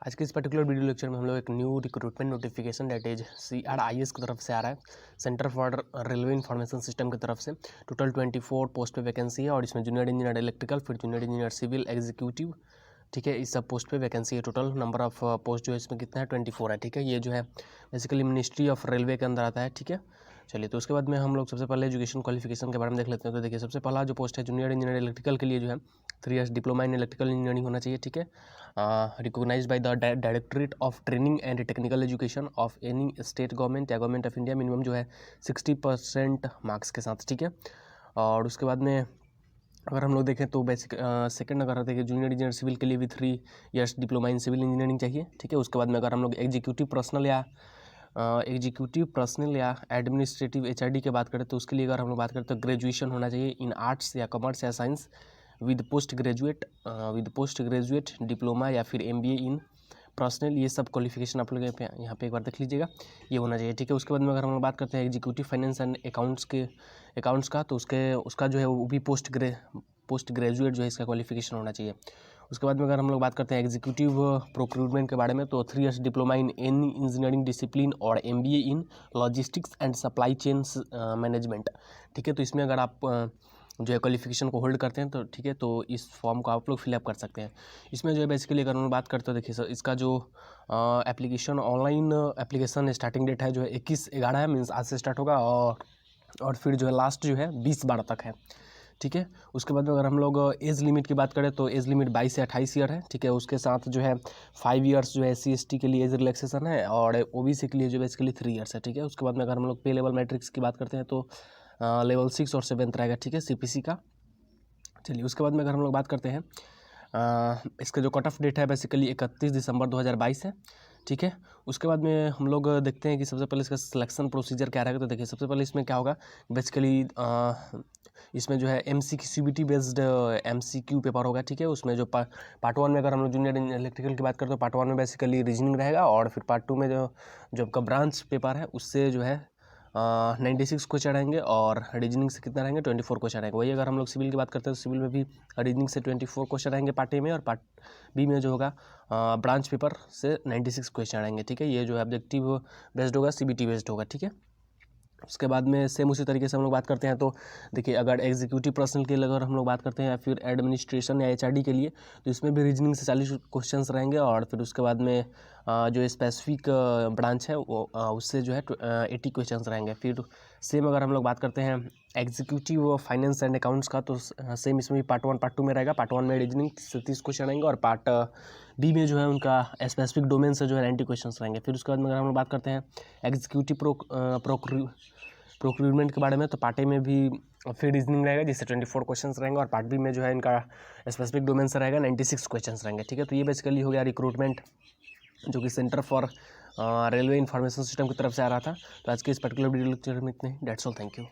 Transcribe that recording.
आज के इस पर्टिकुलर वीडियो लेक्चर में हम लोग एक new recruitment notification date is CRIS की तरफ से आ रहा है, centre for railway information system की तरफ से। टोटल 24 पोस्ट पे वैकेंसी है और इसमें जूनियर इंजीनियर इलेक्ट्रिकल, फिर जूनियर इंजीनियर सिविल, एग्जीक्यूटिव, ठीक है, इस सब पोस्ट पे वैकेंसी है। टोटल नंबर ऑफ पोस्ट जो है इसमें कितना है 24 है, ठीक है। ये जो है बेसिकली मिनिस्ट्री ऑफ रेलवे के अंदर आता है, ठीक है। चलिए, तो उसके बाद में हम लोग सबसे पहले एजुकेशन क्वालिफिकेशन के बारे में देख लेते हैं। तो देखिए, सबसे पहला जो पोस्ट है जूनियर इंजीनियर इलेक्ट्रिकल के लिए जो है 3 years diploma in electrical engineering होना चाहिए, ठीक है। Recognised by the directorate of training and technical education of any state government या गवर्नमेंट ऑफ इंडिया, मिनिमम जो है 60% मार्क्स के साथ, ठीक है। और उसके बाद में अगर हम लोग देखें तो बेसिक सेकंड अगर देखें जूनियर इंजीनियर सिविल के लिए भी 3 years diploma in civil engineering चाहिए, ठीक है। उसके बाद में अगर हम लोग एग्जीक्यूटिव पर्सनल या एडमिनिस्ट्रेटिव HRD की बात करें तो उसके लिए अगर हम लोग बात करें तो ग्रेजुएशन होना चाहिए इन आर्ट्स या कॉमर्स या science with post graduate diploma या फिर MBA इन पर्सनल। ये सब क्वालिफिकेशन आप लोग यहाँ पे एक बार देख लीजिएगा, ये होना चाहिए, ठीक है। उसके बाद में अगर हम लोग बात करते हैं एग्जीक्यूटिव फाइनेंस एंड अकाउंट्स का, तो उसका जो है वो भी पोस्ट ग्रेजुएट जो है इसका क्वालिफिकेशन होना चाहिए। उसके बाद में अगर हम लोग बात करते हैं एग्जीक्यूटिव प्रोक्यूरमेंट के बारे में तो 3 years diploma in any engineering discipline और MBA in logistics and supply chain management, ठीक है। तो इसमें अगर आप जो है क्वालिफिकेशन को होल्ड करते हैं तो ठीक है, तो इस फॉर्म को आप लोग फिलअप कर सकते हैं। इसमें जो है बेसिकली अगर हम बात करते हैं, देखिए सर, इसका जो application online application starting date है जो है 21/11 है, मीन्स आज से स्टार्ट होगा और फिर जो है लास्ट जो है 20/12 तक है, ठीक है। उसके बाद में अगर हम लोग एज लिमिट की बात करें तो एज लिमिट 22 से 28 ईयर है, ठीक है। उसके साथ जो है 5 इयर्स जो है SC/ST के लिए एज रिलैक्सेशन है और OBC के लिए जो बेसिकली 3 इयर्स है, ठीक है। उसके बाद में अगर हम लोग पे लेवल मैट्रिक्स की बात करते हैं तो लेवल 6 और 7 रहेगा, ठीक है, CPC का। चलिए, उसके बाद में अगर हम लोग बात करते हैं इसका जो कट ऑफ डेट है बेसिकली 31 दिसंबर 2022 है, ठीक है। उसके बाद में हम लोग देखते हैं कि सबसे पहले इसका सिलेक्शन प्रोसीजर क्या रहेगा। तो देखिए, सबसे पहले इसमें क्या होगा बेसिकली इसमें जो है CBT बेस्ड MCQ पेपर होगा, ठीक है। उसमें जो पार्ट 1 में अगर हम लोग जूनियर इलेक्ट्रिकल की बात करें तो पार्ट 1 में बेसिकली रीजनिंग रहेगा और फिर पार्ट 2 में जो आपका ब्रांच पेपर है उससे जो है 96 क्वेश्चन रहेंगे और रीजनिंग से कितना रहेंगे 24 क्वेश्चन रहेंगे। वही अगर हम लोग सिविल की बात करते हैं तो सिविल में भी रीजनिंग से 24 क्वेश्चन रहेंगे पार्ट A में, और पार्ट B में जो होगा ब्रांच पेपर से 96 क्वेश्चन रहेंगे, ठीक है। ये जो है ऑब्जेक्टिव बेस्ड होगा, CBT बेस्ड होगा, ठीक है। उसके बाद में सेम उसी तरीके से हम लोग बात करते हैं तो देखिए, अगर एग्जीक्यूटिव पर्सनल के लिए अगर हम लोग बात करते हैं या फिर एडमिनिस्ट्रेशन या HRD के लिए तो इसमें भी रीजनिंग से 40 क्वेश्चंस रहेंगे और फिर उसके बाद में जो स्पेसिफिक ब्रांच है वो उससे जो है 80 क्वेश्चंस रहेंगे। फिर सेम अगर हम लोग बात करते हैं एग्जीक्यूटिव फाइनेंस एंड अकाउंट्स का तो सेम इसमें भी पार्ट 1 पार्ट 2 में रहेगा। पार्ट 1 में रीजनिंग से 30 क्वेश्चन रहेंगे और पार्ट B में जो है उनका स्पेसिफिक डोमेन से जो है 90 क्वेश्चन रहेंगे। फिर उसके बाद में अगर हम लोग बात करते हैं एग्जीक्यूटिव प्रोक्यूरमेंट के बारे में तो पार्ट A में भी फिर रीजनिंग रहेगा जिससे 24 क्वेश्चंस रहेंगे और पार्ट B में जो है इनका स्पेसिफिक डोमेन से रहेगा 96 क्वेश्चंस रहेंगे, ठीक है। तो ये बेसिकली हो गया रिक्रूटमेंट जो कि centre for railway information system की तरफ से आ रहा था। तो आज के इस पर्टिकुलर वीडियो लेक्चर में इतने, डेट्स ऑल, थैंक यू।